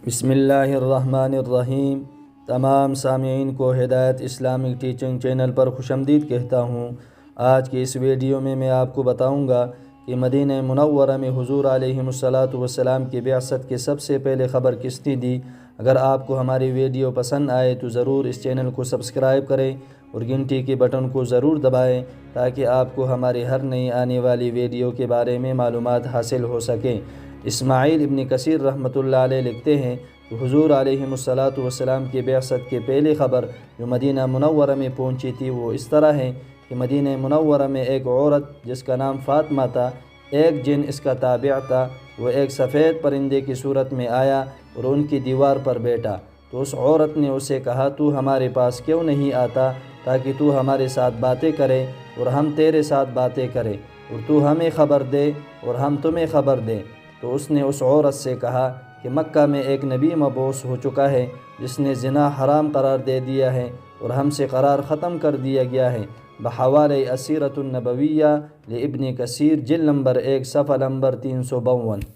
بسم اللہ الرحمن الرحیم۔ تمام سامعین کو ہدایت اسلامک ٹیچنگ چینل پر خوش آمدید کہتا ہوں۔ آج کی اس ویڈیو میں آپ کو بتاؤں گا کہ مدینہ منورہ میں حضور علیہ السلام کی بعثت کے سب سے پہلے خبر کس نے دی۔ اگر آپ کو ہماری ویڈیو پسند آئے تو ضرور اس چینل کو سبسکرائب کریں اور گھنٹی کے بٹن کو ضرور دبائیں تاکہ آپ کو ہماری ہر نئی آنے والی ویڈیو کے بارے میں معلومات حاصل ہو سکیں۔ اسماعیل ابن کثیر رحمۃ اللہ علیہ لکھتے ہیں کہ حضور علیہ السلام کی بعثت کے پہلی خبر جو مدینہ منورہ میں پہنچی تھی وہ اس طرح ہے کہ مدینہ منورہ میں ایک عورت جس کا نام فاطمہ تھا، ایک جن اس کا تابع تھا، وہ ایک سفید پرندے کی صورت میں آیا اور ان کی دیوار پر بیٹھا۔ تو اس عورت نے اسے کہا، تو ہمارے پاس کیوں نہیں آتا تاکہ تو ہمارے ساتھ باتیں کرے اور ہم تیرے ساتھ باتیں کریں، اور تو ہمیں خبر دے اور ہم تمہیں خبر دیں۔ تو اس نے اس عورت سے کہا کہ مکہ میں ایک نبی مبعوث ہو چکا ہے جس نے زنا حرام قرار دے دیا ہے اور ہم سے قرار ختم کر دیا گیا ہے۔ بحوالہ السیرۃ النبویہ لابن کثیر، جلد نمبر 1 صفحہ نمبر 352۔